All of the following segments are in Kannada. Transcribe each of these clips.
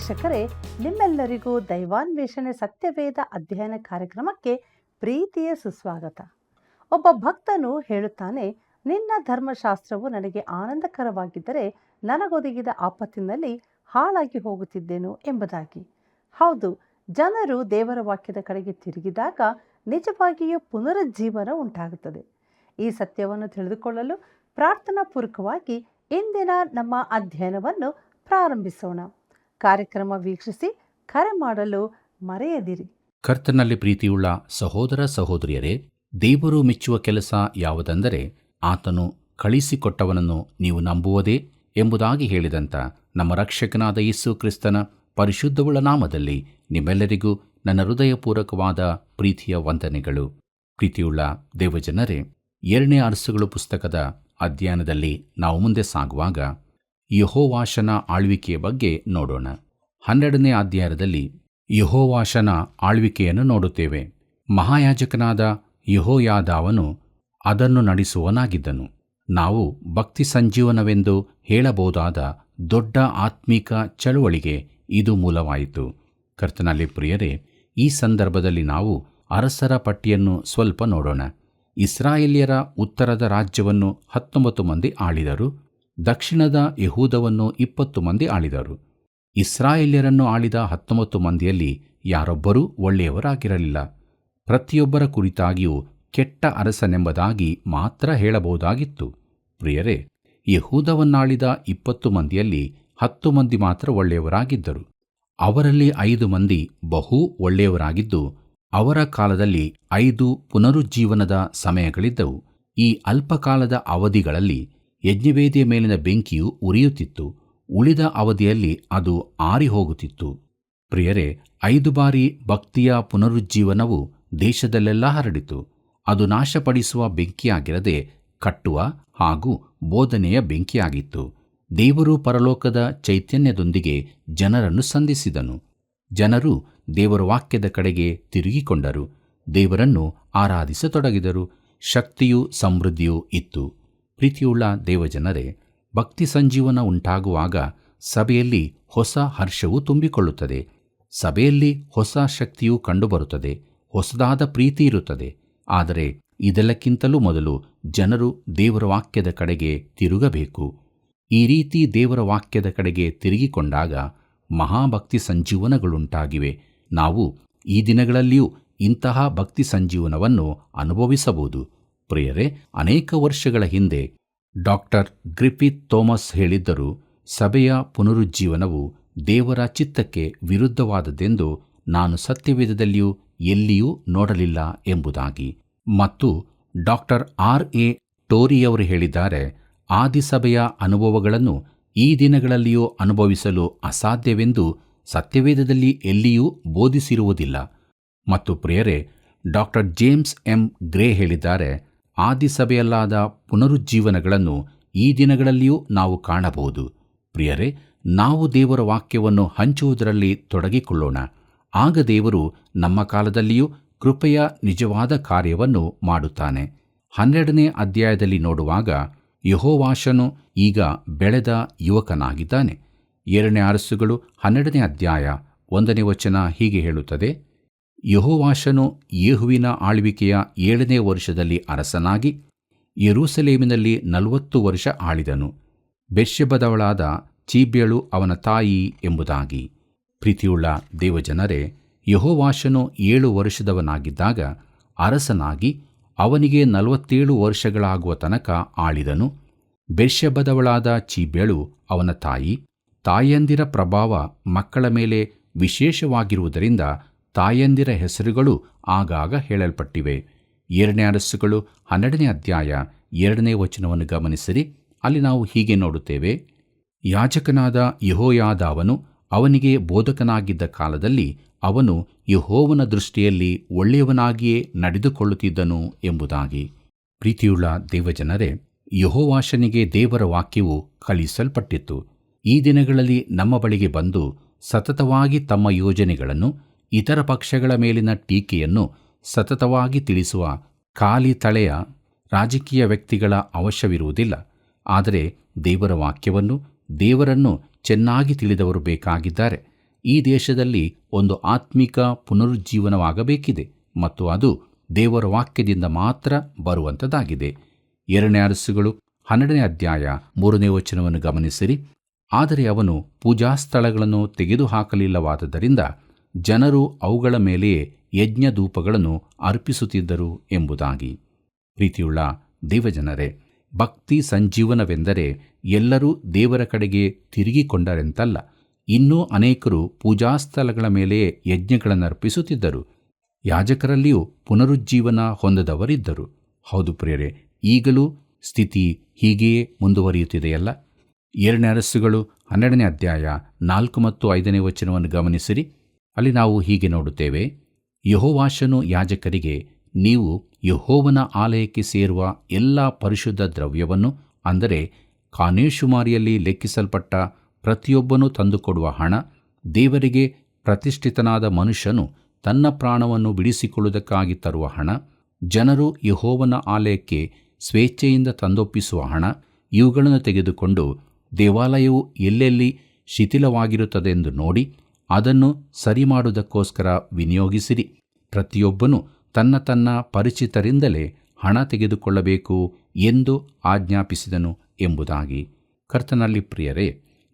ವೀಕ್ಷಕರೇ, ನಿಮ್ಮೆಲ್ಲರಿಗೂ ದೈವಾನ್ವೇಷಣೆ ಸತ್ಯವೇದ ಅಧ್ಯಯನ ಕಾರ್ಯಕ್ರಮಕ್ಕೆ ಪ್ರೀತಿಯ ಸುಸ್ವಾಗತ. ಒಬ್ಬ ಭಕ್ತನು ಹೇಳುತ್ತಾನೆ, ನಿನ್ನ ಧರ್ಮಶಾಸ್ತ್ರವು ನನಗೆ ಆನಂದಕರವಾಗಿದ್ದರೆ ನನಗೊದಗಿದ ಆಪತ್ತಿನಲ್ಲಿ ಹಾಳಾಗಿ ಹೋಗುತ್ತಿದ್ದೆನು ಎಂಬುದಾಗಿ. ಹೌದು, ಜನರು ದೇವರ ವಾಕ್ಯದ ಕಡೆಗೆ ತಿರುಗಿದಾಗ ನಿಜವಾಗಿಯೂ ಪುನರುಜ್ಜೀವನ ಉಂಟಾಗುತ್ತದೆ. ಈ ಸತ್ಯವನ್ನು ತಿಳಿದುಕೊಳ್ಳಲು ಪ್ರಾರ್ಥನಾ ಪೂರ್ವಕವಾಗಿ ಇಂದಿನ ನಮ್ಮ ಅಧ್ಯಯನವನ್ನು ಪ್ರಾರಂಭಿಸೋಣ. ಕಾರ್ಯಕ್ರಮ ವೀಕ್ಷಿಸಿ ಕರೆ ಮಾಡಲು ಮರೆಯದಿರಿ. ಕರ್ತನಲ್ಲಿ ಪ್ರೀತಿಯುಳ್ಳ ಸಹೋದರ ಸಹೋದರಿಯರೇ, ದೇವರು ಮೆಚ್ಚುವ ಕೆಲಸ ಯಾವುದೆಂದರೆ ಆತನು ಕಳಿಸಿಕೊಟ್ಟವನನ್ನು ನೀವು ನಂಬುವುದೇ ಎಂಬುದಾಗಿ ಹೇಳಿದಂಥ ನಮ್ಮ ರಕ್ಷಕನಾದ ಯೇಸು ಕ್ರಿಸ್ತನ ಪರಿಶುದ್ಧವುಳ್ಳ ನಾಮದಲ್ಲಿ ನಿಮ್ಮೆಲ್ಲರಿಗೂ ನನ್ನ ಹೃದಯಪೂರ್ವಕವಾದ ಪ್ರೀತಿಯ ವಂದನೆಗಳು. ಪ್ರೀತಿಯುಳ್ಳ ದೇವಜನರೇ, 2ನೇ ಅರಸುಗಳು ಪುಸ್ತಕದ ಅಧ್ಯಯನದಲ್ಲಿ ನಾವು ಮುಂದೆ ಸಾಗುವಾಗ ಯೆಹೋವಾಷನ ಆಳ್ವಿಕೆಯ ಬಗ್ಗೆ ನೋಡೋಣ. 12ನೇ ಅಧ್ಯಾಯದಲ್ಲಿ ಯೆಹೋವಾಷನ ಆಳ್ವಿಕೆಯನ್ನು ನೋಡುತ್ತೇವೆ. ಮಹಾಯಾಜಕನಾದ ಯೆಹೋಯಾದಾವನು ಅದನ್ನು ನಡೆಸುವನಾಗಿದ್ದನು. ನಾವು ಭಕ್ತಿ ಸಂಜೀವನವೆಂದು ಹೇಳಬಹುದಾದ ದೊಡ್ಡ ಆತ್ಮಿಕ ಚಳುವಳಿಗೆ ಇದು ಮೂಲವಾಯಿತು. ಕರ್ತನಲ್ಲಿ ಪ್ರಿಯರೇ, ಈ ಸಂದರ್ಭದಲ್ಲಿ ನಾವು ಅರಸರ ಪಟ್ಟಿಯನ್ನು ಸ್ವಲ್ಪ ನೋಡೋಣ. ಇಸ್ರಾಯೇಲ್ಯರ ಉತ್ತರದ ರಾಜ್ಯವನ್ನು 19 ಮಂದಿ ಆಳಿದರು. ದಕ್ಷಿಣದ ಯೆಹೂದವನ್ನು 20 ಮಂದಿ ಆಳಿದರು. ಇಸ್ರಾಯೇಲ್ಯರನ್ನು ಆಳಿದ 19 ಮಂದಿಯಲ್ಲಿ ಯಾರೊಬ್ಬರೂ ಒಳ್ಳೆಯವರಾಗಿರಲಿಲ್ಲ. ಪ್ರತಿಯೊಬ್ಬರ ಕುರಿತಾಗಿಯೂ ಕೆಟ್ಟ ಅರಸನೆಂಬುದಾಗಿ ಮಾತ್ರ ಹೇಳಬಹುದಾಗಿತ್ತು. ಪ್ರಿಯರೇ, ಯೆಹೂದವನ್ನಾಳಿದ 20 ಮಂದಿಯಲ್ಲಿ 10 ಮಂದಿ ಮಾತ್ರ ಒಳ್ಳೆಯವರಾಗಿದ್ದರು. ಅವರಲ್ಲಿ 5 ಮಂದಿ ಬಹು ಒಳ್ಳೆಯವರಾಗಿದ್ದು, ಅವರ ಕಾಲದಲ್ಲಿ 5 ಪುನರುಜ್ಜೀವನದ ಸಮಯಗಳಿದ್ದವು. ಈ ಅಲ್ಪಕಾಲದ ಅವಧಿಗಳಲ್ಲಿ ಯಜ್ಞವೇದಿಯ ಮೇಲಿನ ಬೆಂಕಿಯು ಉರಿಯುತ್ತಿತ್ತು. ಉಳಿದ ಅವಧಿಯಲ್ಲಿ ಅದು ಆರಿ ಹೋಗುತ್ತಿತ್ತು. ಪ್ರಿಯರೇ, 5 ಬಾರಿ ಭಕ್ತಿಯ ಪುನರುಜ್ಜೀವನವು ದೇಶದಲ್ಲೆಲ್ಲ ಹರಡಿತು. ಅದು ನಾಶಪಡಿಸುವ ಬೆಂಕಿಯಾಗಿರದೆ ಕಟ್ಟುವ ಹಾಗೂ ಬೋಧನೆಯ ಬೆಂಕಿಯಾಗಿತ್ತು. ದೇವರು ಪರಲೋಕದ ಚೈತನ್ಯದೊಂದಿಗೆ ಜನರನ್ನು ಸಂಧಿಸಿದನು. ಜನರು ದೇವರ ವಾಕ್ಯದ ಕಡೆಗೆ ತಿರುಗಿಕೊಂಡರು. ದೇವರನ್ನು ಆರಾಧಿಸತೊಡಗಿದರು. ಶಕ್ತಿಯೂ ಸಮೃದ್ಧಿಯೂ ಇತ್ತು. ಪ್ರೀತಿಯುಳ್ಳ ದೇವಜನರೇ, ಭಕ್ತಿ ಸಂಜೀವನ ಉಂಟಾಗುವಾಗ ಸಭೆಯಲ್ಲಿ ಹೊಸ ಹರ್ಷವು ತುಂಬಿಕೊಳ್ಳುತ್ತದೆ. ಸಭೆಯಲ್ಲಿ ಹೊಸ ಶಕ್ತಿಯು ಕಂಡುಬರುತ್ತದೆ. ಹೊಸದಾದ ಪ್ರೀತಿ ಇರುತ್ತದೆ. ಆದರೆ ಇದೆಲ್ಲಕ್ಕಿಂತಲೂ ಮೊದಲು ಜನರು ದೇವರ ವಾಕ್ಯದ ಕಡೆಗೆ ತಿರುಗಬೇಕು. ಈ ರೀತಿ ದೇವರ ವಾಕ್ಯದ ಕಡೆಗೆ ತಿರುಗಿಕೊಂಡಾಗ ಮಹಾಭಕ್ತಿ ಸಂಜೀವನಗಳುಂಟಾಗಿವೆ. ನಾವು ಈ ದಿನಗಳಲ್ಲಿಯೂ ಇಂತಹ ಭಕ್ತಿ ಸಂಜೀವನವನ್ನು ಅನುಭವಿಸಬಹುದು. ಪ್ರಿಯರೇ, ಅನೇಕ ವರ್ಷಗಳ ಹಿಂದೆ ಡಾಕ್ಟರ್ ಗ್ರಿಫಿತ್ ಥೋಮಸ್ ಹೇಳಿದ್ದರು, ಸಭೆಯ ಪುನರುಜ್ಜೀವನವು ದೇವರ ಚಿತ್ತಕ್ಕೆ ವಿರುದ್ಧವಾದದ್ದೆಂದು ನಾನು ಸತ್ಯವೇದದಲ್ಲಿಯೂ ಎಲ್ಲಿಯೂ ನೋಡಲಿಲ್ಲ ಎಂಬುದಾಗಿ. ಮತ್ತು ಡಾಕ್ಟರ್ R.A. ಟೋರಿಯವರು ಹೇಳಿದ್ದಾರೆ, ಆದಿಸಭೆಯ ಅನುಭವಗಳನ್ನು ಈ ದಿನಗಳಲ್ಲಿಯೂ ಅನುಭವಿಸಲು ಅಸಾಧ್ಯವೆಂದು ಸತ್ಯವೇದದಲ್ಲಿ ಎಲ್ಲಿಯೂ ಬೋಧಿಸಿರುವುದಿಲ್ಲ. ಮತ್ತು ಪ್ರಿಯರೇ, ಡಾಕ್ಟರ್ ಜೇಮ್ಸ್ M. ಗ್ರೇ ಹೇಳಿದ್ದಾರೆ, ಆದಿಸಭೆಯಲ್ಲಾದ ಪುನರುಜ್ಜೀವನಗಳನ್ನು ಈ ದಿನಗಳಲ್ಲಿಯೂ ನಾವು ಕಾಣಬಹುದು. ಪ್ರಿಯರೇ, ನಾವು ದೇವರ ವಾಕ್ಯವನ್ನು ಹಂಚುವುದರಲ್ಲಿ ತೊಡಗಿಕೊಳ್ಳೋಣ. ಆಗ ದೇವರು ನಮ್ಮ ಕಾಲದಲ್ಲಿಯೂ ಕೃಪೆಯ ನಿಜವಾದ ಕಾರ್ಯವನ್ನು ಮಾಡುತ್ತಾನೆ. 12ನೇ ಅಧ್ಯಾಯದಲ್ಲಿ ನೋಡುವಾಗ ಯೆಹೋವಾಷನು ಈಗ ಬೆಳೆದ ಯುವಕನಾಗಿದ್ದಾನೆ. 2ನೇ ಅರಸುಗಳು 12ನೇ ಅಧ್ಯಾಯ 1ನೇ ವಚನ ಹೀಗೆ ಹೇಳುತ್ತದೆ, ಯೆಹೋವಾಷನು ಯೇಹುವಿನ ಆಳ್ವಿಕೆಯ 7ನೇ ವರ್ಷದಲ್ಲಿ ಅರಸನಾಗಿ ಯೆರೂಸಲೇಮಿನಲ್ಲಿ 40 ವರ್ಷ ಆಳಿದನು. ಬೆರ್ಷೆಬದವಳಾದ ಚೀಬ್ಯಳು ಅವನ ತಾಯಿ ಎಂಬುದಾಗಿ. ಪ್ರೀತಿಯುಳ್ಳ ದೇವಜನರೇ, ಯೆಹೋವಾಷನು 7 ವರ್ಷದವನಾಗಿದ್ದಾಗ ಅರಸನಾಗಿ ಅವನಿಗೆ 47 ವರ್ಷಗಳಾಗುವ ತನಕ ಆಳಿದನು. ಬೆರ್ಷೆಬದವಳಾದ ಚೀಬ್ಯಳು ಅವನ ತಾಯಿ. ತಾಯಂದಿರ ಪ್ರಭಾವ ಮಕ್ಕಳ ಮೇಲೆ ವಿಶೇಷವಾಗಿರುವುದರಿಂದ ತಾಯಂದಿರ ಹೆಸರುಗಳು ಆಗಾಗ ಹೇಳಲ್ಪಟ್ಟಿವೆ. 2ನೇ ಅರಸುಗಳು 12ನೇ ಅಧ್ಯಾಯ 2ನೇ ವಚನವನ್ನು ಗಮನಿಸಿರಿ. ಅಲ್ಲಿ ನಾವು ಹೀಗೆ ನೋಡುತ್ತೇವೆ, ಯಾಜಕನಾದ ಯೆಹೋಯಾದಾವನು ಅವನಿಗೆ ಬೋಧಕನಾಗಿದ್ದ ಕಾಲದಲ್ಲಿ ಅವನು ಯೆಹೋವನ ದೃಷ್ಟಿಯಲ್ಲಿ ಒಳ್ಳೆಯವನಾಗಿಯೇ ನಡೆದುಕೊಳ್ಳುತ್ತಿದ್ದನು ಎಂಬುದಾಗಿ. ಪ್ರೀತಿಯುಳ್ಳ ದೇವಜನರೇ, ಯೆಹೋವಾಷನಿಗೆ ದೇವರ ವಾಕ್ಯವು ಕಳಿಸಲ್ಪಟ್ಟಿತ್ತು. ಈ ದಿನಗಳಲ್ಲಿ ನಮ್ಮ ಬಳಿಗೆ ಬಂದು ಸತತವಾಗಿ ತಮ್ಮ ಯೋಜನೆಗಳನ್ನು, ಇತರ ಪಕ್ಷಗಳ ಮೇಲಿನ ಟೀಕೆಯನ್ನು ಸತತವಾಗಿ ತಿಳಿಸುವ ಖಾಲಿ ತಳೆಯ ರಾಜಕೀಯ ವ್ಯಕ್ತಿಗಳ ಅವಶ್ಯವಿರುವುದಿಲ್ಲ. ಆದರೆ ದೇವರ ವಾಕ್ಯವನ್ನು, ದೇವರನ್ನು ಚೆನ್ನಾಗಿ ತಿಳಿದವರು ಬೇಕಾಗಿದ್ದಾರೆ. ಈ ದೇಶದಲ್ಲಿ ಒಂದು ಆತ್ಮಿಕ ಪುನರುಜ್ಜೀವನವಾಗಬೇಕಿದೆ ಮತ್ತು ಅದು ದೇವರ ವಾಕ್ಯದಿಂದ ಮಾತ್ರ ಬರುವಂಥದ್ದಾಗಿದೆ. 2 ಅರಸುಗಳು 12ನೇ ಅಧ್ಯಾಯ 3ನೇ ವಚನವನ್ನು ಗಮನಿಸಿರಿ. ಆದರೆ ಅವನು ಪೂಜಾಸ್ಥಳಗಳನ್ನು ತೆಗೆದುಹಾಕಲಿಲ್ಲವಾದ್ದರಿಂದ ಜನರು ಅವುಗಳ ಮೇಲೆಯೇ ಯಜ್ಞಧೂಪಗಳನ್ನು ಅರ್ಪಿಸುತ್ತಿದ್ದರು ಎಂಬುದಾಗಿ. ಪ್ರೀತಿಯುಳ್ಳ ದೇವಜನರೇ, ಭಕ್ತಿ ಸಂಜೀವನವೆಂದರೆ ಎಲ್ಲರೂ ದೇವರ ಕಡೆಗೆ ತಿರುಗಿಕೊಂಡರೆಂತಲ್ಲ. ಇನ್ನೂ ಅನೇಕರು ಪೂಜಾಸ್ಥಳಗಳ ಮೇಲೆಯೇ ಯಜ್ಞಗಳನ್ನು ಅರ್ಪಿಸುತ್ತಿದ್ದರು. ಯಾಜಕರಲ್ಲಿಯೂ ಪುನರುಜ್ಜೀವನ ಹೊಂದದವರಿದ್ದರು. ಹೌದು ಪ್ರಿಯರೇ, ಈಗಲೂ ಸ್ಥಿತಿ ಹೀಗೆಯೇ ಮುಂದುವರಿಯುತ್ತಿದೆಯಲ್ಲ. 2 ಅರಸುಗಳು 12ನೇ ಅಧ್ಯಾಯ 4 ಮತ್ತು 5ನೇ ವಚನವನ್ನು ಗಮನಿಸಿರಿ. ಅಲ್ಲಿ ನಾವು ಹೀಗೆ ನೋಡುತ್ತೇವೆ. ಯೆಹೋವಾಷನು ಯಾಜಕರಿಗೆ, ನೀವು ಯೆಹೋವನ ಆಲಯಕ್ಕೆ ಸೇರುವ ಎಲ್ಲ ಪರಿಶುದ್ಧ ದ್ರವ್ಯವನ್ನು, ಅಂದರೆ ಕಾನೇಶುಮಾರಿಯಲ್ಲಿ ಲೆಕ್ಕಿಸಲ್ಪಟ್ಟ ಪ್ರತಿಯೊಬ್ಬನೂ ತಂದುಕೊಡುವ ಹಣ, ದೇವರಿಗೆ ಪ್ರತಿಷ್ಠಿತನಾದ ಮನುಷ್ಯನು ತನ್ನ ಪ್ರಾಣವನ್ನು ಬಿಡಿಸಿಕೊಳ್ಳುವುದಕ್ಕಾಗಿ ತರುವ ಹಣ, ಜನರು ಯೆಹೋವನ ಆಲಯಕ್ಕೆ ಸ್ವೇಚ್ಛೆಯಿಂದ ತಂದೊಪ್ಪಿಸುವ ಹಣ, ಇವುಗಳನ್ನು ತೆಗೆದುಕೊಂಡು ದೇವಾಲಯವು ಎಲ್ಲೆಲ್ಲಿ ಶಿಥಿಲವಾಗಿರುತ್ತದೆಂದು ನೋಡಿ ಅದನ್ನು ಸರಿಮಾಡುವುದಕ್ಕೋಸ್ಕರ ವಿನಿಯೋಗಿಸಿರಿ. ಪ್ರತಿಯೊಬ್ಬನು ತನ್ನ ತನ್ನ ಪರಿಚಿತರಿಂದಲೇ ಹಣ ತೆಗೆದುಕೊಳ್ಳಬೇಕು ಎಂದು ಆಜ್ಞಾಪಿಸಿದನು ಎಂಬುದಾಗಿ. ಕರ್ತನಲ್ಲಿ ಪ್ರಿಯರೇ,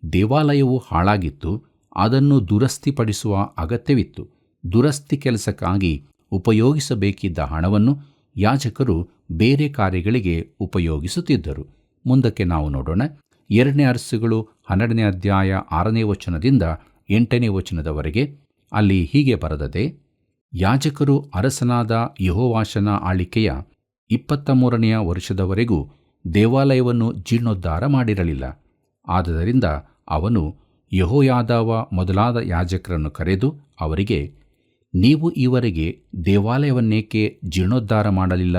ದೇವಾಲಯವು ಹಾಳಾಗಿತ್ತು. ಅದನ್ನು ದುರಸ್ತಿಪಡಿಸುವ ಅಗತ್ಯವಿತ್ತು. ದುರಸ್ತಿ ಕೆಲಸಕ್ಕಾಗಿ ಉಪಯೋಗಿಸಬೇಕಿದ್ದ ಹಣವನ್ನು ಯಾಜಕರು ಬೇರೆ ಕಾರ್ಯಗಳಿಗೆ ಉಪಯೋಗಿಸುತ್ತಿದ್ದರು. ಮುಂದಕ್ಕೆ ನಾವು ನೋಡೋಣ. 2 ಅರಸುಗಳು 12ನೇ ಅಧ್ಯಾಯ 6ನೇ ವಚನದಿಂದ 8ನೇ ವಚನದವರೆಗೆ. ಅಲ್ಲಿ ಹೀಗೆ ಬರೆದದೆ. ಯಾಜಕರು ಅರಸನಾದ ಯೆಹೋವಾಷನ ಆಳಿಕೆಯ 23ನೆಯ ವರ್ಷದವರೆಗೂ ದೇವಾಲಯವನ್ನು ಜೀರ್ಣೋದ್ಧಾರ ಮಾಡಿರಲಿಲ್ಲ. ಆದುದರಿಂದ ಅವನು ಯೆಹೋಯಾದಾವ ಮೊದಲಾದ ಯಾಜಕರನ್ನು ಕರೆದು ಅವರಿಗೆ, ನೀವು ಈವರೆಗೆ ದೇವಾಲಯವನ್ನೇಕೆ ಜೀರ್ಣೋದ್ಧಾರ ಮಾಡಲಿಲ್ಲ?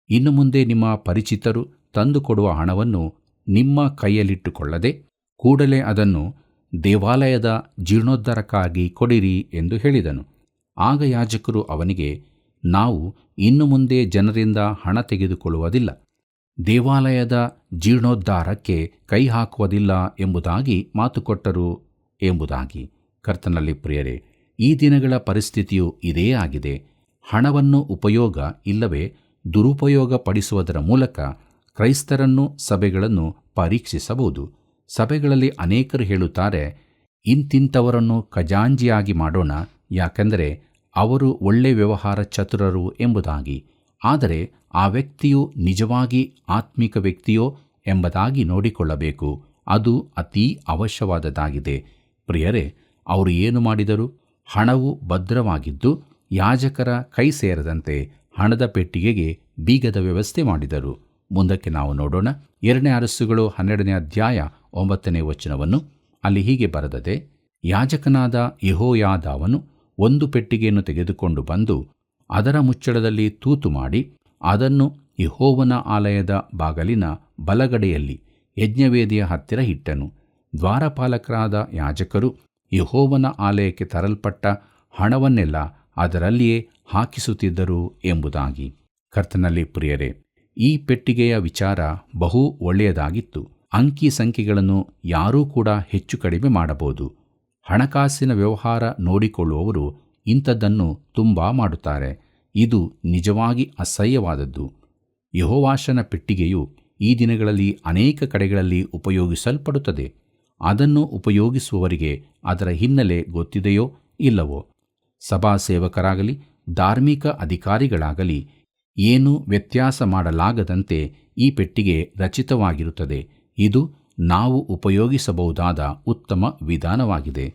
ಇನ್ನು ಮುಂದೆ ನಿಮ್ಮ ಪರಿಚಿತರು ತಂದುಕೊಡುವ ಹಣವನ್ನು ನಿಮ್ಮ ಕೈಯಲ್ಲಿಟ್ಟುಕೊಳ್ಳದೆ ಕೂಡಲೇ ಅದನ್ನು ದೇವಾಲಯದ ಜೀರ್ಣೋದ್ಧಾರಕ್ಕಾಗಿ ಕೊಡಿರಿ ಎಂದು ಹೇಳಿದನು. ಆಗ ಯಾಜಕರು ಅವನಿಗೆ, ನಾವು ಇನ್ನು ಮುಂದೆ ಜನರಿಂದ ಹಣ ತೆಗೆದುಕೊಳ್ಳುವುದಿಲ್ಲ, ದೇವಾಲಯದ ಜೀರ್ಣೋದ್ಧಾರಕ್ಕೆ ಕೈ ಹಾಕುವುದಿಲ್ಲ ಎಂಬುದಾಗಿ ಮಾತುಕೊಟ್ಟರು ಎಂಬುದಾಗಿ. ಕರ್ತನಲ್ಲಿ ಪ್ರಿಯರೇ, ಈ ದಿನಗಳ ಪರಿಸ್ಥಿತಿಯು ಇದೇ ಆಗಿದೆ. ಹಣವನ್ನು ಉಪಯೋಗ ಇಲ್ಲವೇ ದುರುಪಯೋಗ ಪಡಿಸುವುದರ ಮೂಲಕ ಕ್ರೈಸ್ತರನ್ನು, ಸಭೆಗಳನ್ನು ಪರೀಕ್ಷಿಸಬಹುದು. ಸಭೆಗಳಲ್ಲಿ ಅನೇಕರು ಹೇಳುತ್ತಾರೆ, ಇಂತಿಂಥವರನ್ನು ಖಜಾಂಜಿಯಾಗಿ ಮಾಡೋಣ, ಯಾಕೆಂದರೆ ಅವರು ಒಳ್ಳೆ ವ್ಯವಹಾರ ಚತುರರು ಎಂಬುದಾಗಿ. ಆದರೆ ಆ ವ್ಯಕ್ತಿಯು ನಿಜವಾಗಿ ಆತ್ಮಿಕ ವ್ಯಕ್ತಿಯೋ ಎಂಬುದಾಗಿ ನೋಡಿಕೊಳ್ಳಬೇಕು. ಅದು ಅತೀ ಅವಶ್ಯವಾದದ್ದಾಗಿದೆ. ಪ್ರಿಯರೇ, ಅವರು ಏನು ಮಾಡಿದರು? ಹಣವು ಭದ್ರವಾಗಿದ್ದು ಯಾಜಕರ ಕೈ ಸೇರದಂತೆ ಹಣದ ಪೆಟ್ಟಿಗೆಗೆ ಬೀಗದ ವ್ಯವಸ್ಥೆ ಮಾಡಿದರು. ಮುಂದಕ್ಕೆ ನಾವು ನೋಡೋಣ. 2 ಅರಸುಗಳು 12ನೇ ಅಧ್ಯಾಯ 9ನೇ ವಚನವನ್ನು. ಅಲ್ಲಿ ಹೀಗೆ ಬರೆದದೆ. ಯಾಜಕನಾದ ಯೆಹೋಯಾದಾವನು ಒಂದು ಪೆಟ್ಟಿಗೆಯನ್ನು ತೆಗೆದುಕೊಂಡು ಬಂದು ಅದರ ಮುಚ್ಚಳದಲ್ಲಿ ತೂತು ಮಾಡಿ ಅದನ್ನು ಯೆಹೋವನ ಆಲಯದ ಬಾಗಲಿನ ಬಲಗಡೆಯಲ್ಲಿ ಯಜ್ಞವೇದಿಯ ಹತ್ತಿರ ಇಟ್ಟನು. ದ್ವಾರಪಾಲಕರಾದ ಯಾಜಕರು ಯೆಹೋವನ ಆಲಯಕ್ಕೆ ತರಲ್ಪಟ್ಟ ಹಣವನ್ನೆಲ್ಲ ಅದರಲ್ಲಿಯೇ ಹಾಕಿಸುತ್ತಿದ್ದರು ಎಂಬುದಾಗಿ. ಕರ್ತನಲ್ಲಿ ಪ್ರಿಯರೇ, ಈ ಪೆಟ್ಟಿಗೆಯ ವಿಚಾರ ಬಹು ಒಳ್ಳೆಯದಾಗಿತ್ತು. ಅಂಕಿ ಸಂಖ್ಯೆಗಳನ್ನು ಯಾರೂ ಕೂಡ ಹೆಚ್ಚು ಕಡಿಮೆ ಮಾಡಬಹುದು. ಹಣಕಾಸಿನ ವ್ಯವಹಾರ ನೋಡಿಕೊಳ್ಳುವವರು ಇಂಥದ್ದನ್ನು ತುಂಬ ಮಾಡುತ್ತಾರೆ. ಇದು ನಿಜವಾಗಿ ಅಸಹ್ಯವಾದದ್ದು. ಯೆಹೋವಾಷನ ಪೆಟ್ಟಿಗೆಯು ಈ ದಿನಗಳಲ್ಲಿ ಅನೇಕ ಕಡೆಗಳಲ್ಲಿ ಉಪಯೋಗಿಸಲ್ಪಡುತ್ತದೆ. ಅದನ್ನು ಉಪಯೋಗಿಸುವವರಿಗೆ ಅದರ ಹಿನ್ನೆಲೆ ಗೊತ್ತಿದೆಯೋ ಇಲ್ಲವೋ? ಸಭಾ ಸೇವಕರಾಗಲಿ ಧಾರ್ಮಿಕ ಅಧಿಕಾರಿಗಳಾಗಲಿ ಏನೂ ವ್ಯತ್ಯಾಸ ಮಾಡಲಾಗದಂತೆ ಈ ಪೆಟ್ಟಿಗೆ ರಚಿತವಾಗಿರುತ್ತದೆ. ಇದು ನಾವು ಉಪಯೋಗಿಸಬಹುದಾದ ಉತ್ತಮ ವಿಧಾನವಾಗಿದೆ.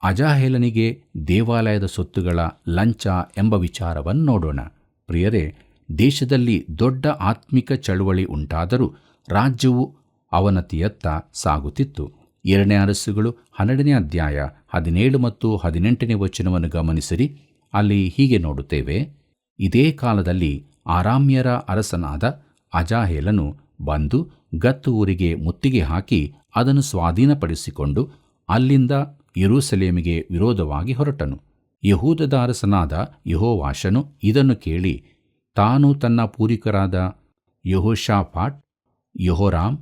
ಅಜಾಹೇಲನಿಗೆ ದೇವಾಲಯದ ಸೊತ್ತುಗಳ ಲಂಚ ಎಂಬ ವಿಚಾರವನ್ನು ನೋಡೋಣ. ಪ್ರಿಯರೇ, ದೇಶದಲ್ಲಿ ದೊಡ್ಡ ಆತ್ಮಿಕ ಚಳುವಳಿ ಉಂಟಾದರೂ ರಾಜ್ಯವು ಅವನತಿಯತ್ತ ಸಾಗುತ್ತಿತ್ತು. 2 ಅರಸುಗಳು 12ನೇ ಅಧ್ಯಾಯ 17 ಮತ್ತು 18ನೇ ವಚನವನ್ನು ಗಮನಿಸಿರಿ. ಅಲ್ಲಿ ಹೀಗೆ ನೋಡುತ್ತೇವೆ. ಇದೇ ಕಾಲದಲ್ಲಿ ಆರಾಮ್ಯರ ಅರಸನಾದ ಅಜಾಹೇಲನು ಬಂದು ಗತ್ ಊರಿಗೆ ಮುತ್ತಿಗೆ ಹಾಕಿ ಅದನ್ನು ಸ್ವಾಧೀನಪಡಿಸಿಕೊಂಡು ಅಲ್ಲಿಂದ ಯೆರೂಸಲೇಮಿಗೆ ವಿರೋಧವಾಗಿ ಹೊರಟನು. ಯೆಹೂದದ ಅರಸನಾದ ಯೆಹೋವಾಷನು ಇದನ್ನು ಕೇಳಿ ತಾನು ತನ್ನ ಪೂರ್ವಿಕರಾದ ಯೆಹೋಷಾಫಾಟ್, ಯೆಹೋರಾಮ್,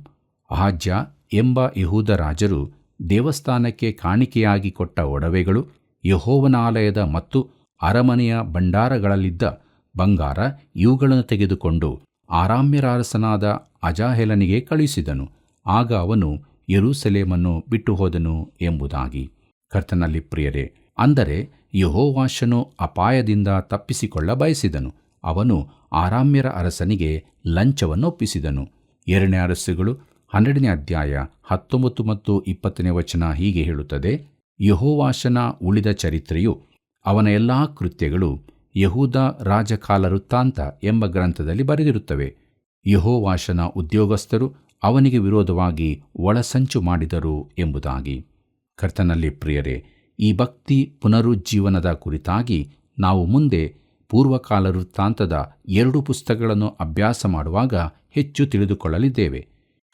ಅಹಜ್ಯ ಎಂಬ ಯೆಹೂದ ರಾಜರು ದೇವಸ್ಥಾನಕ್ಕೆ ಕಾಣಿಕೆಯಾಗಿ ಕೊಟ್ಟ ಒಡವೆಗಳು, ಯೆಹೋವನ ಆಲಯದ ಮತ್ತು ಅರಮನೆಯ ಭಂಡಾರಗಳಲ್ಲಿದ್ದ ಬಂಗಾರ ಇವುಗಳನ್ನು ತೆಗೆದುಕೊಂಡು ಆರಾಮ್ಯರ ಅರಸನಾದ ಅಜಾಹೇಲನಿಗೆ ಕಳುಹಿಸಿದನು. ಆಗ ಅವನು ಯೆರೂಸಲೇಮನ್ನು ಬಿಟ್ಟು ಹೋದನು ಎಂಬುದಾಗಿ. ಕರ್ತನಲ್ಲಿ ಪ್ರಿಯರೇ, ಅಂದರೆ ಯೆಹೋವಾಷನು ಅಪಾಯದಿಂದ ತಪ್ಪಿಸಿಕೊಳ್ಳ ಬಯಸಿದನು. ಅವನು ಆರಾಮ್ಯರ ಅರಸನಿಗೆ ಲಂಚವನ್ನು ಒಪ್ಪಿಸಿದನು. 2 ಅರಸುಗಳು 12ನೇ ಅಧ್ಯಾಯ 19 ಮತ್ತು 20ನೇ ವಚನ ಹೀಗೆ ಹೇಳುತ್ತದೆ. ಯೆಹೋವಾಷನ ಉಳಿದ ಚರಿತ್ರೆಯು, ಅವನ ಎಲ್ಲಾ ಕೃತ್ಯಗಳು ಯೆಹೂದ ರಾಜಕಾಲ ವೃತ್ತಾಂತ ಎಂಬ ಗ್ರಂಥದಲ್ಲಿ ಬರೆದಿರುತ್ತವೆ. ಯೆಹೋವಾಷನ ಉದ್ಯೋಗಸ್ಥರು ಅವನಿಗೆ ವಿರೋಧವಾಗಿ ಒಳಸಂಚು ಮಾಡಿದರು ಎಂಬುದಾಗಿ. ಕರ್ತನಲ್ಲಿ ಪ್ರಿಯರೇ, ಈ ಭಕ್ತಿ ಪುನರುಜ್ಜೀವನದ ಕುರಿತಾಗಿ ನಾವು ಮುಂದೆ ಪೂರ್ವಕಾಲ ವೃತ್ತಾಂತದ 2 ಪುಸ್ತಕಗಳನ್ನು ಅಭ್ಯಾಸ ಮಾಡುವಾಗ ಹೆಚ್ಚು ತಿಳಿದುಕೊಳ್ಳಲಿದ್ದೇವೆ.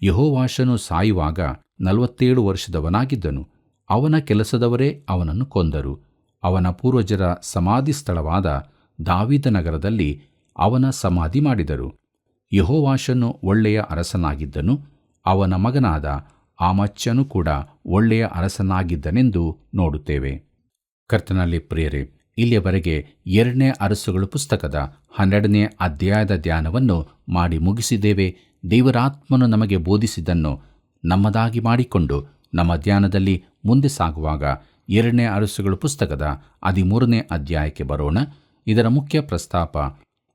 ಯೆಹೋವಾಷನು ಸಾಯುವಾಗ 47 ವರ್ಷದವನಾಗಿದ್ದನು. ಅವನ ಕೆಲಸದವರೇ ಅವನನ್ನು ಕೊಂದರು. ಅವನ ಪೂರ್ವಜರ ಸಮಾಧಿ ಸ್ಥಳವಾದ ದಾವೀದ ನಗರದಲ್ಲಿ ಅವನ ಸಮಾಧಿ ಮಾಡಿದರು. ಯೆಹೋವಾಷನು ಒಳ್ಳೆಯ ಅರಸನಾಗಿದ್ದನು. ಅವನ ಮಗನಾದ ಆಮಚ್ಯನು ಕೂಡ ಒಳ್ಳೆಯ ಅರಸನಾಗಿದ್ದನೆಂದು ನೋಡುತ್ತೇವೆ. ಕರ್ತನಲ್ಲಿ ಪ್ರಿಯರೇ, ಇಲ್ಲಿಯವರೆಗೆ 2ನೇ ಅರಸುಗಳ ಪುಸ್ತಕದ 12ನೇ ಅಧ್ಯಾಯದ ಧ್ಯಾನವನ್ನು ಮಾಡಿ ಮುಗಿಸಿದ್ದೇವೆ. ದೇವರಾತ್ಮನು ನಮಗೆ ಬೋಧಿಸಿದ್ದನ್ನು ನಮ್ಮದಾಗಿ ಮಾಡಿಕೊಂಡು ನಮ್ಮ ಧ್ಯಾನದಲ್ಲಿ ಮುಂದೆ ಸಾಗುವಾಗ 2ನೇ ಅರಸುಗಳ ಪುಸ್ತಕದ 13ನೇ ಅಧ್ಯಾಯಕ್ಕೆ ಬರೋಣ. ಇದರ ಮುಖ್ಯ ಪ್ರಸ್ತಾಪ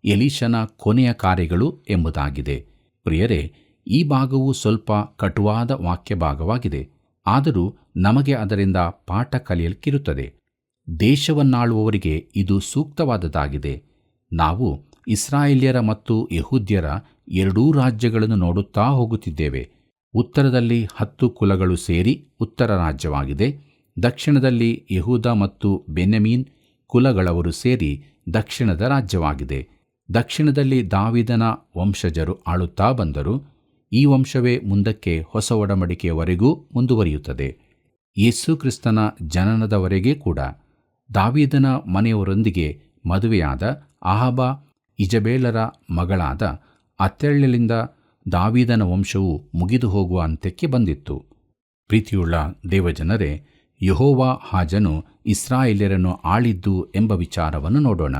ಎಲೀಷನ ಕೊನೆಯ ಕಾರ್ಯಗಳು ಎಂಬುದಾಗಿದೆ. ಪ್ರಿಯರೇ, ಈ ಭಾಗವು ಸ್ವಲ್ಪ ಕಟುವಾದ ವಾಕ್ಯ ಭಾಗವಾಗಿದೆ. ಆದರೂ ನಮಗೆ ಅದರಿಂದ ಪಾಠ ಕಲಿಯಲಿಕ್ಕಿರುತ್ತದೆ. ದೇಶವನ್ನಾಳುವವರಿಗೆ ಇದು ಸೂಕ್ತವಾದದ್ದಾಗಿದೆ. ನಾವು ಇಸ್ರಾಯೇಲ್ಯರ ಮತ್ತು ಯೆಹೂದ್ಯರ 2 ರಾಜ್ಯಗಳನ್ನು ನೋಡುತ್ತಾ ಹೋಗುತ್ತಿದ್ದೇವೆ. ಉತ್ತರದಲ್ಲಿ 10 ಕುಲಗಳು ಸೇರಿ ಉತ್ತರ ರಾಜ್ಯವಾಗಿದೆ. ದಕ್ಷಿಣದಲ್ಲಿ ಯೆಹೂದ ಮತ್ತು ಬೆನ್ಯಾಮೀನ್ ಕುಲಗಳವರು ಸೇರಿ ದಕ್ಷಿಣದ ರಾಜ್ಯವಾಗಿದೆ. ದಕ್ಷಿಣದಲ್ಲಿ ದಾವೀದನ ವಂಶಜರು ಆಳುತ್ತಾ ಬಂದರು. ಈ ವಂಶವೇ ಮುಂದಕ್ಕೆ ಹೊಸ ಒಡಂಬಡಿಕೆಯವರೆಗೂ ಮುಂದುವರಿಯುತ್ತದೆ. ಯೇಸು ಕ್ರಿಸ್ತನ ಜನನದವರೆಗೆ ಕೂಡ ದಾವೀದನ ಮನೆಯವರೊಂದಿಗೆ ಮದುವೆಯಾದ ಅಹಾಬ ಇಜಬೇಲರ ಮಗಳಾದ ಅತಲ್ಯಳಿಂದ ದಾವೀದನ ವಂಶವು ಮುಗಿದು ಹೋಗುವ ಅಂತ್ಯಕ್ಕೆ ಬಂದಿತ್ತು. ಪ್ರೀತಿಯುಳ್ಳ ದೇವಜನರೇ, ಯೆಹೋವಾಹಾಜನು ಇಸ್ರಾಯೇಲ್ಯರನ್ನು ಆಳಿದ್ದು ಎಂಬ ವಿಚಾರವನ್ನು ನೋಡೋಣ.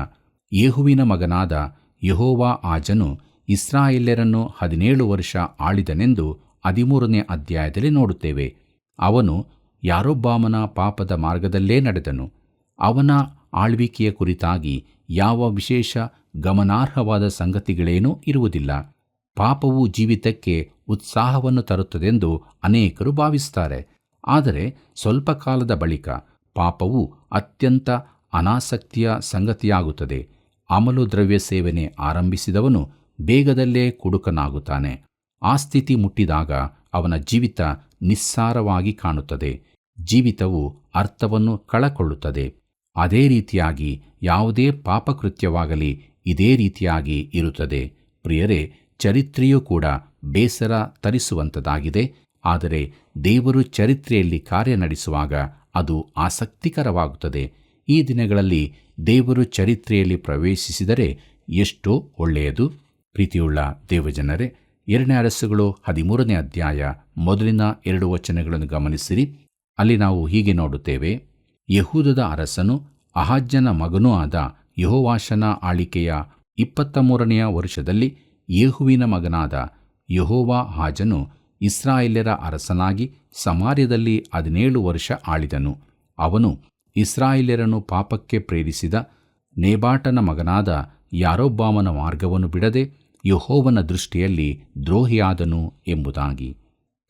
ಯೇಹುವಿನ ಮಗನಾದ ಯೆಹೋವಾಹಾಜನು ಇಸ್ರಾಯೇಲ್ಯರನ್ನು 17 ವರ್ಷ ಆಳಿದನೆಂದು 13ನೇ ಅಧ್ಯಾಯದಲ್ಲಿ ನೋಡುತ್ತೇವೆ. ಅವನು ಯಾರೊಬ್ಬಾಮನ ಪಾಪದ ಮಾರ್ಗದಲ್ಲೇ ನಡೆದನು. ಅವನ ಆಳ್ವಿಕೆಯ ಕುರಿತಾಗಿ ಯಾವ ವಿಶೇಷ ಗಮನಾರ್ಹವಾದ ಸಂಗತಿಗಳೇನೂ ಇರುವುದಿಲ್ಲ. ಪಾಪವು ಜೀವಿತಕ್ಕೆ ಉತ್ಸಾಹವನ್ನು ತರುತ್ತದೆಂದು ಅನೇಕರು ಭಾವಿಸುತ್ತಾರೆ. ಆದರೆ ಸ್ವಲ್ಪ ಕಾಲದ ಬಳಿಕ ಪಾಪವು ಅತ್ಯಂತ ಅನಾಸಕ್ತಿಯ ಸಂಗತಿಯಾಗುತ್ತದೆ. ಅಮಲು ದ್ರವ್ಯ ಸೇವನೆ ಆರಂಭಿಸಿದವನು ಬೇಗದಲ್ಲೇ ಕುಡುಕನಾಗುತ್ತಾನೆ. ಆ ಸ್ಥಿತಿ ಮುಟ್ಟಿದಾಗ ಅವನ ಜೀವಿತ ನಿಸ್ಸಾರವಾಗಿ ಕಾಣುತ್ತದೆ. ಜೀವಿತವು ಅರ್ಥವನ್ನು ಕಳಕೊಳ್ಳುತ್ತದೆ. ಅದೇ ರೀತಿಯಾಗಿ ಯಾವುದೇ ಪಾಪಕೃತ್ಯವಾಗಲಿ ಇದೇ ರೀತಿಯಾಗಿ ಇರುತ್ತದೆ. ಪ್ರಿಯರೇ, ಚರಿತ್ರೆಯೂ ಕೂಡ ಬೇಸರ ತರಿಸುವಂಥದ್ದಾಗಿದೆ. ಆದರೆ ದೇವರು ಚರಿತ್ರೆಯಲ್ಲಿ ಕಾರ್ಯ ನಡೆಸುವಾಗ ಅದು ಆಸಕ್ತಿಕರವಾಗುತ್ತದೆ. ಈ ದಿನಗಳಲ್ಲಿ ದೇವರು ಚರಿತ್ರೆಯಲ್ಲಿ ಪ್ರವೇಶಿಸಿದರೆ ಎಷ್ಟೋ ಒಳ್ಳೆಯದು. ಪ್ರೀತಿಯುಳ್ಳ ದೇವಜನರೇ, 2ನೇ ಅರಸುಗಳು 13ನೇ ಅಧ್ಯಾಯ ಮೊದಲಿನ 2 ವಚನಗಳನ್ನು ಗಮನಿಸಿರಿ. ಅಲ್ಲಿ ನಾವು ಹೀಗೆ ನೋಡುತ್ತೇವೆ. ಯೆಹೂದದ ಅರಸನು ಅಹಾಜ್ಯನ ಮಗನೂ ಆದ ಯೆಹೋವಾಷನ ಆಳಿಕೆಯ 23ನೆಯ ವರ್ಷದಲ್ಲಿ ಯೇಹುವಿನ ಮಗನಾದ ಯೆಹೋವಾಹಾಜನು ಇಸ್ರಾಯೇಲ್ಯರ ಅರಸನಾಗಿ ಸಮಾರ್ಯದಲ್ಲಿ 17 ವರ್ಷ ಆಳಿದನು. ಅವನು ಇಸ್ರಾಯೇಲ್ಯರನ್ನು ಪಾಪಕ್ಕೆ ಪ್ರೇರಿಸಿದ ನೇಬಾಟನ ಮಗನಾದ ಯಾರೊಬ್ಬಾಮನ ಮಾರ್ಗವನ್ನು ಬಿಡದೆ ಯೆಹೋವನ ದೃಷ್ಟಿಯಲ್ಲಿ ದ್ರೋಹಿಯಾದನು ಎಂಬುದಾಗಿ.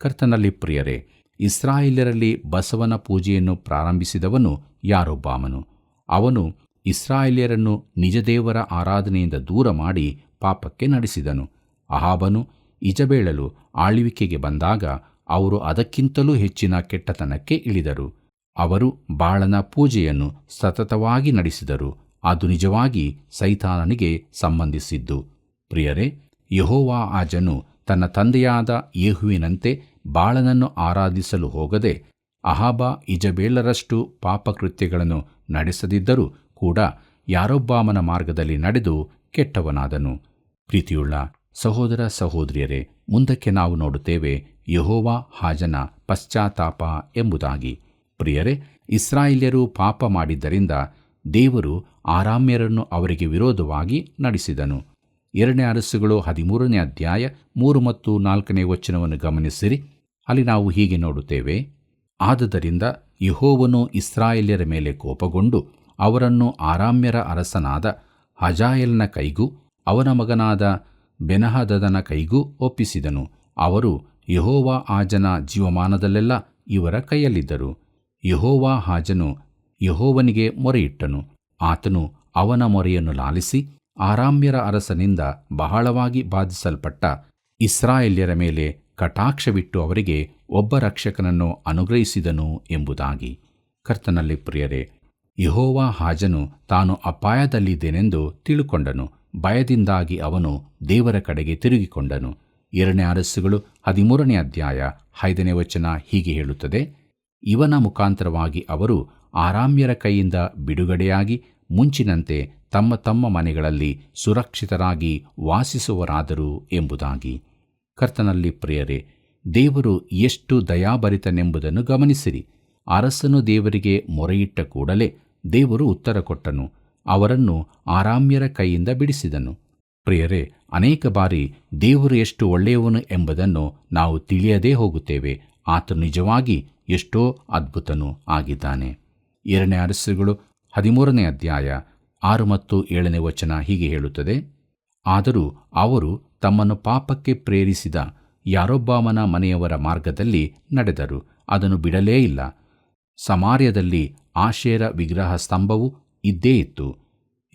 ಕರ್ತನಲ್ಲಿ ಪ್ರಿಯರೇ, ಇಸ್ರಾಯೇಲ್ಯರಲ್ಲಿ ಬಸವನ ಪೂಜೆಯನ್ನು ಪ್ರಾರಂಭಿಸಿದವನು ಯಾರೊಬ್ಬಾಮನು. ಅವನು ಇಸ್ರಾಯೇಲ್ಯರನ್ನು ನಿಜದೇವರ ಆರಾಧನೆಯಿಂದ ದೂರ ಮಾಡಿ ಪಾಪಕ್ಕೆ ನಡೆಸಿದನು. ಅಹಾಬನು ಇಜಬೇಳಲು ಆಳ್ವಿಕೆಗೆ ಬಂದಾಗ ಅವರು ಅದಕ್ಕಿಂತಲೂ ಹೆಚ್ಚಿನ ಕೆಟ್ಟತನಕ್ಕೆ ಇಳಿದರು. ಅವರು ಬಾಳನ ಪೂಜೆಯನ್ನು ಸತತವಾಗಿ ನಡೆಸಿದರು. ಅದು ನಿಜವಾಗಿ ಸೈತಾನನಿಗೆ ಸಂಬಂಧಿಸಿದ್ದು. ಪ್ರಿಯರೇ, ಯೆಹೋವಾಹಾಜನು ತನ್ನ ತಂದೆಯಾದ ಯೇಹುವಿನಂತೆ ಬಾಳನನ್ನು ಆರಾಧಿಸಲು ಹೋಗದೆ ಅಹಾಬ ಇಜಬೇಲರಷ್ಟು ಪಾಪಕೃತ್ಯಗಳನ್ನು ನಡೆಸದಿದ್ದರೂ ಕೂಡ ಯಾರೊಬ್ಬಾಮನ ಮಾರ್ಗದಲ್ಲಿ ನಡೆದು ಕೆಟ್ಟವನಾದನು. ಪ್ರೀತಿಯುಳ್ಳ ಸಹೋದರ ಸಹೋದರಿಯರೇ, ಮುಂದಕ್ಕೆ ನಾವು ನೋಡುತ್ತೇವೆ. ಯೆಹೋವ ಹಾಜನ ಪಶ್ಚಾತ್ತಾಪ ಎಂಬುದಾಗಿ. ಪ್ರಿಯರೇ, ಇಸ್ರಾಯೇಲ್ಯರು ಪಾಪ ಮಾಡಿದ್ದರಿಂದ ದೇವರು ಆರಾಮ್ಯರನ್ನು ಅವರಿಗೆ ವಿರೋಧವಾಗಿ ನಡೆಸಿದನು. 2 ಅರಸುಗಳು 13ನೇ ಅಧ್ಯಾಯ 3 ಮತ್ತು 4ನೇ ವಚನವನ್ನು ಗಮನಿಸಿರಿ. ಅಲ್ಲಿ ನಾವು ಹೀಗೆ ನೋಡುತ್ತೇವೆ: ಆದುದರಿಂದ ಯೆಹೋವನು ಇಸ್ರಾಯೇಲ್ಯರ ಮೇಲೆ ಕೋಪಗೊಂಡು ಅವರನ್ನು ಆರಾಮ್ಯರ ಅರಸನಾದ ಹಜಾಯೇಲನ ಕೈಗೂ ಅವನ ಮಗನಾದ ಬೆನಹದದನ ಕೈಗೂ ಒಪ್ಪಿಸಿದನು. ಅವರು ಯೆಹೋವ ಹಾಜನ ಜೀವಮಾನದಲ್ಲೆಲ್ಲ ಇವರ ಕೈಯಲ್ಲಿದ್ದರು. ಯೆಹೋವ ಹಾಜನು ಯೆಹೋವನಿಗೆ ಮೊರೆಯಿಟ್ಟನು. ಆತನು ಅವನ ಮೊರೆಯನ್ನು ಲಾಲಿಸಿ ಆರಾಮ್ಯರ ಅರಸನಿಂದ ಬಹಳವಾಗಿ ಬಾಧಿಸಲ್ಪಟ್ಟ ಇಸ್ರಾಯೇಲ್ಯರ ಮೇಲೆ ಕಟಾಕ್ಷವಿಟ್ಟು ಅವರಿಗೆ ಒಬ್ಬ ರಕ್ಷಕನನ್ನು ಅನುಗ್ರಹಿಸಿದನು ಎಂಬುದಾಗಿ. ಕರ್ತನಲ್ಲಿ ಪ್ರಿಯರೇ, ಯೆಹೋವ ಹಾಜನು ತಾನು ಅಪಾಯದಲ್ಲಿದ್ದೇನೆಂದು ತಿಳುಕೊಂಡನು. ಭಯದಿಂದಾಗಿ ಅವನು ದೇವರ ಕಡೆಗೆ ತಿರುಗಿಕೊಂಡನು. 2 ಅರಸುಗಳು 13ನೇ ಅಧ್ಯಾಯ 5ನೇ ವಚನ ಹೀಗೆ ಹೇಳುತ್ತದೆ: ಇವನ ಮುಖಾಂತರವಾಗಿ ಅವರು ಆರಾಮ್ಯರ ಕೈಯಿಂದ ಬಿಡುಗಡೆಯಾಗಿ ಮುಂಚಿನಂತೆ ತಮ್ಮ ತಮ್ಮ ಮನೆಗಳಲ್ಲಿ ಸುರಕ್ಷಿತರಾಗಿ ವಾಸಿಸುವರಾದರು ಎಂಬುದಾಗಿ. ಕರ್ತನಲ್ಲಿ ಪ್ರಿಯರೇ, ದೇವರು ಎಷ್ಟು ದಯಾಭರಿತನೆಂಬುದನ್ನು ಗಮನಿಸಿರಿ. ಅರಸನು ದೇವರಿಗೆ ಮೊರೆಯಿಟ್ಟ ಕೂಡಲೇ ದೇವರು ಉತ್ತರ ಕೊಟ್ಟನು. ಅವರನ್ನು ಆರಾಮ್ಯರ ಕೈಯಿಂದ ಬಿಡಿಸಿದನು. ಪ್ರಿಯರೇ, ಅನೇಕ ಬಾರಿ ದೇವರು ಎಷ್ಟು ಒಳ್ಳೆಯವನು ಎಂಬುದನ್ನು ನಾವು ತಿಳಿಯದೇ ಹೋಗುತ್ತೇವೆ. ಆತನು ನಿಜವಾಗಿ ಎಷ್ಟೋ ಅದ್ಭುತನೂ ಆಗಿದ್ದಾನೆ. 2 ಅರಸುಗಳು 13ನೇ ಅಧ್ಯಾಯ 6 ಮತ್ತು 7ನೇ ವಚನ ಹೀಗೆ ಹೇಳುತ್ತದೆ: ಆದರೂ ಅವರು ತಮ್ಮನ್ನು ಪಾಪಕ್ಕೆ ಪ್ರೇರಿಸಿದ ಯಾರೊಬ್ಬಾಮನ ಮನೆಯವರ ಮಾರ್ಗದಲ್ಲಿ ನಡೆದರು, ಅದನ್ನು ಬಿಡಲೇ ಇಲ್ಲ. ಸಮಾರ್ಯದಲ್ಲಿ ಆಶೇರ ವಿಗ್ರಹ ಸ್ತಂಭವು ಇದ್ದೇ ಇತ್ತು.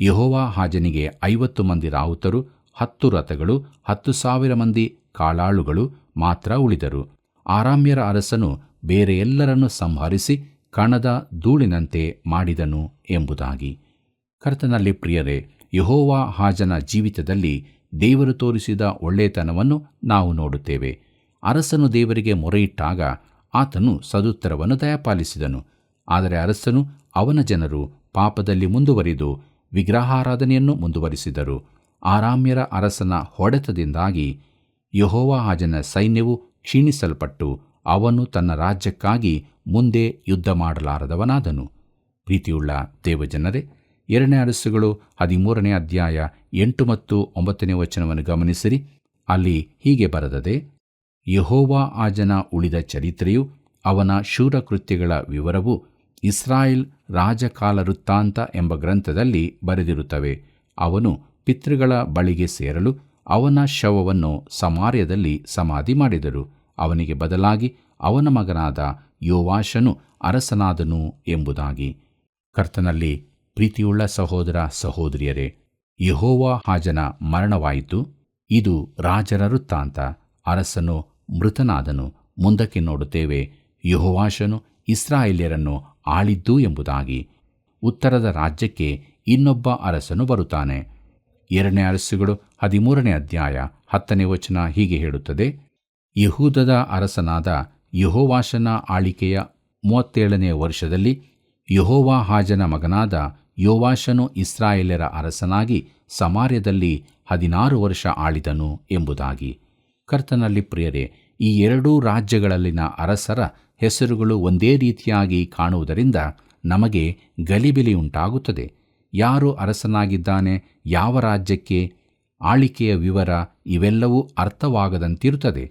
ಯೆಹೋವ ಹಾಜನಿಗೆ 50 ಮಂದಿ ರಾಹುತರು, 10 ರಥಗಳು, 10,000 ಮಂದಿ ಕಾಳಾಳುಗಳು ಮಾತ್ರ ಉಳಿದರು. ಆರಾಮ್ಯರ ಅರಸನು ಬೇರೆ ಎಲ್ಲರನ್ನು ಸಂಹರಿಸಿ ಕಣದ ಧೂಳಿನಂತೆ ಮಾಡಿದನು ಎಂಬುದಾಗಿ. ಕರ್ತನಲ್ಲಿ ಪ್ರಿಯರೇ, ಯೆಹೋವ ಹಾಜನ ಜೀವಿತದಲ್ಲಿ ದೇವರು ತೋರಿಸಿದ ಒಳ್ಳೆಯತನವನ್ನು ನಾವು ನೋಡುತ್ತೇವೆ. ಅರಸನು ದೇವರಿಗೆ ಮೊರೆಯಿಟ್ಟಾಗ ಆತನು ಸದುತ್ತರವನ್ನು ದಯಪಾಲಿಸಿದನು. ಆದರೆ ಅರಸನು ಅವನ ಜನರು ಪಾಪದಲ್ಲಿ ಮುಂದುವರಿದು ವಿಗ್ರಹಾರಾಧನೆಯನ್ನು ಮುಂದುವರಿಸಿದರು. ಆರಾಮ್ಯರ ಅರಸನ ಹೊಡೆತದಿಂದಾಗಿ ಯೆಹೋವ ಹಾಜನ ಸೈನ್ಯವು ಕ್ಷೀಣಿಸಲ್ಪಟ್ಟು ಅವನು ತನ್ನ ರಾಜ್ಯಕ್ಕಾಗಿ ಮುಂದೆ ಯುದ್ಧ ಮಾಡಲಾರದವನಾದನು. ಪ್ರೀತಿಯುಳ್ಳ ದೇವಜನರೇ, 2 ಅರಸುಗಳು 13ನೇ ಅಧ್ಯಾಯ 8 ಮತ್ತು 9ನೇ ವಚನವನ್ನು ಗಮನಿಸಿರಿ. ಅಲ್ಲಿ ಹೀಗೆ ಬರೆದದೆ: ಯೆಹೋವ ಹಾಜನ ಉಳಿದ ಚರಿತ್ರೆಯು ಅವನ ಶೂರಕೃತ್ಯಗಳ ವಿವರವು ಇಸ್ರಾಯೇಲ್ ರಾಜಕಾಲ ವೃತ್ತಾಂತ ಎಂಬ ಗ್ರಂಥದಲ್ಲಿ ಬರೆದಿರುತ್ತವೆ. ಅವನು ಪಿತೃಗಳ ಬಳಿಗೆ ಸೇರಲು ಅವನ ಶವವನ್ನು ಸಮಾರ್ಯದಲ್ಲಿ ಸಮಾಧಿ ಮಾಡಿದರು. ಅವನಿಗೆ ಬದಲಾಗಿ ಅವನ ಮಗನಾದ ಯೋವಾಷನು ಅರಸನಾದನು ಎಂಬುದಾಗಿ. ಕರ್ತನಲ್ಲಿ ಪ್ರೀತಿಯುಳ್ಳ ಸಹೋದರ ಸಹೋದರಿಯರೇ, ಯೆಹೋವ ಹಾಜನ ಮರಣವಾಯಿತು. ಇದು ರಾಜರ ವೃತ್ತಾಂತ. ಅರಸನು ಮೃತನಾದನು. ಮುಂದಕ್ಕೆ ನೋಡುತ್ತೇವೆ, ಯೆಹೋವಾಷನು ಇಸ್ರಾಯೇಲ್ಯರನ್ನು ಆಳಿದ್ದು ಎಂಬುದಾಗಿ. ಉತ್ತರದ ರಾಜ್ಯಕ್ಕೆ ಇನ್ನೊಬ್ಬ ಅರಸನು ಬರುತ್ತಾನೆ. 2 ಅರಸುಗಳು 13ನೇ ಅಧ್ಯಾಯ 10ನೇ ವಚನ ಹೀಗೆ ಹೇಳುತ್ತದೆ: ಯೆಹೂದದ ಅರಸನಾದ ಯೆಹೋವಾಷನ ಆಳಿಕೆಯ 37ನೇ ವರ್ಷದಲ್ಲಿ ಯೆಹೋವ ಹಾಜನ ಮಗನಾದ ಯೋವಾಷನು ಇಸ್ರಾಯೇಲ್ಯರ ಅರಸನಾಗಿ ಸಮಾರ್ಯದಲ್ಲಿ 16 ವರ್ಷ ಆಳಿದನು ಎಂಬುದಾಗಿ. ಕರ್ತನಲ್ಲಿ ಪ್ರಿಯರೇ, ಈ 2 ರಾಜ್ಯಗಳಲ್ಲಿನ ಅರಸರ ಹೆಸರುಗಳು ಒಂದೇ ರೀತಿಯಾಗಿ ಕಾಣುವುದರಿಂದ ನಮಗೆ ಗಲಿಬಿಲಿಯುಂಟಾಗುತ್ತದೆ. ಯಾರು ಅರಸನಾಗಿದ್ದಾನೆ, ಯಾವ ರಾಜ್ಯಕ್ಕೆ, ಆಳಿಕೆಯ ವಿವರ ಇವೆಲ್ಲವೂ ಅರ್ಥವಾಗದಂತಿರುತ್ತದೆ.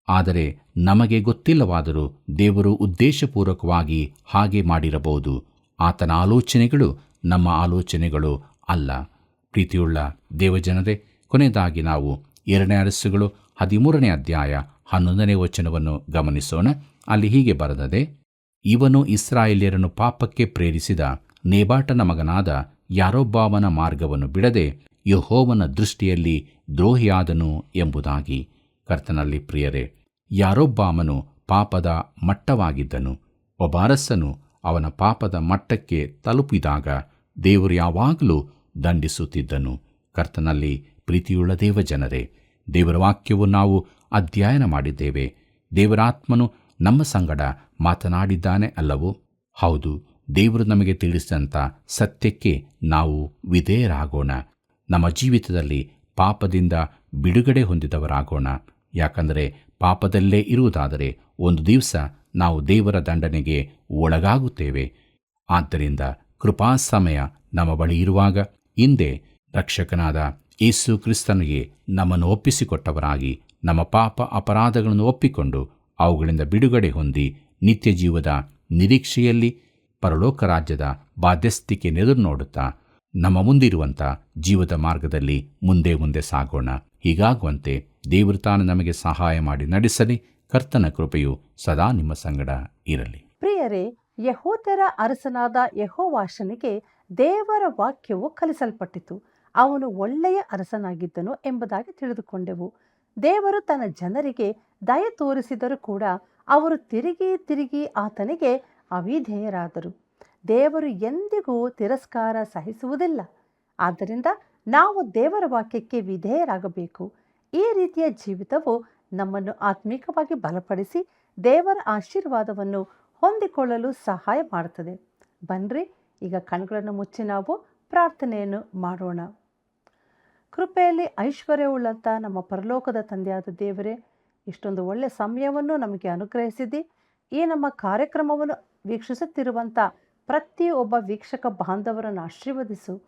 ಆದರೆ ನಮಗೆ ಗೊತ್ತಿಲ್ಲವಾದರೂ ದೇವರು ಉದ್ದೇಶಪೂರ್ವಕವಾಗಿ ಹಾಗೆ ಮಾಡಿರಬಹುದು. ಆತನ ಆಲೋಚನೆಗಳು ನಮ್ಮ ಆಲೋಚನೆಗಳು ಅಲ್ಲ. ಪ್ರೀತಿಯುಳ್ಳ ದೇವಜನರೇ, ಕೊನೆಯದಾಗಿ ನಾವು 2 ಅರಸುಗಳು 13ನೇ ಅಧ್ಯಾಯ 11ನೇ ವಚನವನ್ನು ಗಮನಿಸೋಣ. ಅಲ್ಲಿ ಹೀಗೆ ಬರೆದದೆ: ಇವನು ಇಸ್ರಾಯೇಲ್ಯರನ್ನು ಪಾಪಕ್ಕೆ ಪ್ರೇರಿಸಿದ ನೇಬಾಟನ ಮಗನಾದ ಯಾರೊಬ್ಬಾಮನ ಮಾರ್ಗವನ್ನು ಬಿಡದೆ ಯೆಹೋವನ ದೃಷ್ಟಿಯಲ್ಲಿ ದ್ರೋಹಿಯಾದನು ಎಂಬುದಾಗಿ. ಕರ್ತನಲ್ಲಿ ಪ್ರಿಯರೇ, ಯಾರೊಬ್ಬಾಮನು ಪಾಪದ ಮಟ್ಟವಾಗಿದ್ದನು. ಒಬ್ಬ ಅರಸನು ಅವನ ಪಾಪದ ಮಟ್ಟಕ್ಕೆ ತಲುಪಿದಾಗ ದೇವರು ಯಾವಾಗಲೂ ದಂಡಿಸುತ್ತಿದ್ದನು. ಕರ್ತನಲ್ಲಿ ಪ್ರೀತಿಯುಳ್ಳ ದೇವಜನರೇ, ದೇವರ ವಾಕ್ಯವು ನಾವು ಅಧ್ಯಯನ ಮಾಡಿದ್ದೇವೆ. ದೇವರಾತ್ಮನು ನಮ್ಮ ಸಂಗಡ ಮಾತನಾಡಿದ್ದಾನೆ ಅಲ್ಲವೋ? ಹೌದು. ದೇವರು ನಮಗೆ ತಿಳಿಸಿದಂಥ ಸತ್ಯಕ್ಕೆ ನಾವು ವಿಧೇಯರಾಗೋಣ. ನಮ್ಮ ಜೀವಿತದಲ್ಲಿ ಪಾಪದಿಂದ ಬಿಡುಗಡೆ ಹೊಂದಿದವರಾಗೋಣ. ಯಾಕಂದರೆ ಪಾಪದಲ್ಲೇ ಇರುವುದಾದರೆ ಒಂದು ದಿವಸ ನಾವು ದೇವರ ದಂಡನೆಗೆ ಒಳಗಾಗುತ್ತೇವೆ. ಆದ್ದರಿಂದ ಕೃಪಾ ಸಮಯ ನಮ್ಮ ಬಳಿ ಇರುವಾಗ ಹಿಂದೆ ರಕ್ಷಕನಾದ ಯೇಸು ಕ್ರಿಸ್ತನಿಗೆ ನಮ್ಮನ್ನು ಒಪ್ಪಿಸಿಕೊಟ್ಟವರಾಗಿ ನಮ್ಮ ಪಾಪ ಅಪರಾಧಗಳನ್ನು ಒಪ್ಪಿಕೊಂಡು ಅವುಗಳಿಂದ ಬಿಡುಗಡೆ ಹೊಂದಿ ನಿತ್ಯ ಜೀವದ ನಿರೀಕ್ಷೆಯಲ್ಲಿ ಪರಲೋಕ ರಾಜ್ಯದ ಬಾಧ್ಯಸ್ಥಿಕೆ ಎದುರು ನೋಡುತ್ತಾ ನಮ್ಮ ಮುಂದಿರುವಂಥ ಜೀವದ ಮಾರ್ಗದಲ್ಲಿ ಮುಂದೆ ಮುಂದೆ ಸಾಗೋಣ. ಹೀಗಾಗುವಂತೆ ದೇವರು ತಾನು ನಮಗೆ ಸಹಾಯ ಮಾಡಿ ನಡೆಸಲಿ. ಕರ್ತನ ಕೃಪೆಯು ಸದಾ ನಿಮ್ಮ ಸಂಗಡ ಇರಲಿ. ಪ್ರಿಯರೇ, ಯೆಹೂದ್ಯರ ಅರಸನಾದ ಯೆಹೋವಾಷನಿಗೆ ದೇವರ ವಾಕ್ಯವು ಕಲಿಸಲ್ಪಟ್ಟಿತು. ಅವನು ಒಳ್ಳೆಯ ಅರಸನಾಗಿದ್ದನು ಎಂಬುದಾಗಿ ತಿಳಿದುಕೊಂಡೆವು. ದೇವರು ತನ್ನ ಜನರಿಗೆ ದಯೆ ತೋರಿಸಿದರೂ ಕೂಡ ಅವರು ತಿರುಗಿ ತಿರುಗಿ ಆತನಿಗೆ ಅವಿಧೇಯರಾದರು. ದೇವರು ಎಂದಿಗೂ ತಿರಸ್ಕಾರ ಸಹಿಸುವುದಿಲ್ಲ. ಆದ್ದರಿಂದ ನಾವು ದೇವರ ವಾಕ್ಯಕ್ಕೆ ವಿಧೇಯರಾಗಬೇಕು. ಈ ರೀತಿಯ ಜೀವಿತವು ನಮ್ಮನ್ನು ಆತ್ಮಿಕವಾಗಿ ಬಲಪಡಿಸಿ ದೇವರ ಆಶೀರ್ವಾದವನ್ನು ಹೊಂದಿಕೊಳ್ಳಲು ಸಹಾಯ ಮಾಡುತ್ತದೆ. ಬನ್ರಿ, ಈಗ ಕಣ್ಗಳನ್ನು ಮುಚ್ಚಿ ನಾವು ಪ್ರಾರ್ಥನೆಯನ್ನು ಮಾಡೋಣ. ಕೃಪೆಯಲ್ಲಿ ಐಶ್ವರ್ಯವುಳ್ಳಂಥ ನಮ್ಮ ಪರಲೋಕದ ತಂದೆಯಾದ ದೇವರೇ, ಇಷ್ಟೊಂದು ಒಳ್ಳೆಯ ಸಮಯವನ್ನು ನಮಗೆ ಅನುಗ್ರಹಿಸಿದ್ದಿ. ಈ ನಮ್ಮ ಕಾರ್ಯಕ್ರಮವನ್ನು ವೀಕ್ಷಿಸುತ್ತಿರುವಂಥ ಪ್ರತಿಯೊಬ್ಬ ವೀಕ್ಷಕ ಬಾಂಧವರನ್ನು ಆಶೀರ್ವದಿಸು.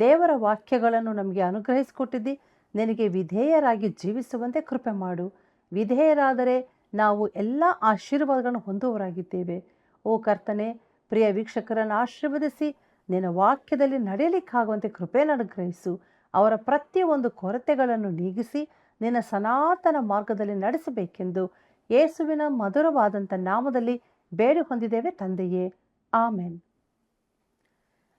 ದೇವರ ವಾಕ್ಯಗಳನ್ನು ನಮಗೆ ಅನುಗ್ರಹಿಸಿಕೊಟ್ಟಿದ್ದಿ. ನಿನಗೆ ವಿಧೇಯರಾಗಿ ಜೀವಿಸುವಂತೆ ಕೃಪೆ ಮಾಡು. ವಿಧೇಯರಾದರೆ ನಾವು ಎಲ್ಲ ಆಶೀರ್ವಾದಗಳನ್ನು ಹೊಂದುವವರಾಗಿದ್ದೇವೆ. ಓ ಕರ್ತನೆ, ಪ್ರಿಯ ವೀಕ್ಷಕರನ್ನು ಆಶೀರ್ವದಿಸಿ ನಿನ್ನ ವಾಕ್ಯದಲ್ಲಿ ನಡೆಯಲಿಕ್ಕಾಗುವಂತೆ ಕೃಪೆಯನ್ನು ಅನುಗ್ರಹಿಸು. ಅವರ ಪ್ರತಿಯೊಂದು ಕೊರತೆಗಳನ್ನು ನೀಗಿಸಿ ನಿನ್ನ ಸನಾತನ ಮಾರ್ಗದಲ್ಲಿ ನಡೆಸಬೇಕೆಂದು ಯೇಸುವಿನ ಮಧುರವಾದಂಥ ನಾಮದಲ್ಲಿ ಬೇಡಿ ಹೊಂದಿದ್ದೇವೆ ತಂದೆಯೇ, ಆಮೆನ್.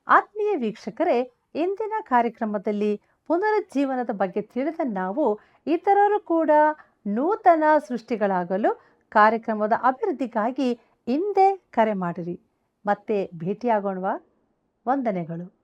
ಆತ್ಮೀಯ ವೀಕ್ಷಕರೇ, ಇಂದಿನ ಕಾರ್ಯಕ್ರಮದಲ್ಲಿ ಪುನರುಜ್ಜೀವನದ ಬಗ್ಗೆ ತಿಳಿದ ನಾವು ಇತರರು ಕೂಡ ನೂತನ ಸೃಷ್ಟಿಗಳಾಗಲು ಕಾರ್ಯಕ್ರಮದ ಅಭಿವೃದ್ಧಿಗಾಗಿ ಹಿಂದೆ ಕರೆ ಮಾಡಿರಿ. ಮತ್ತೆ ಭೇಟಿಯಾಗೋಣವಾ? ವಂದನೆಗಳು.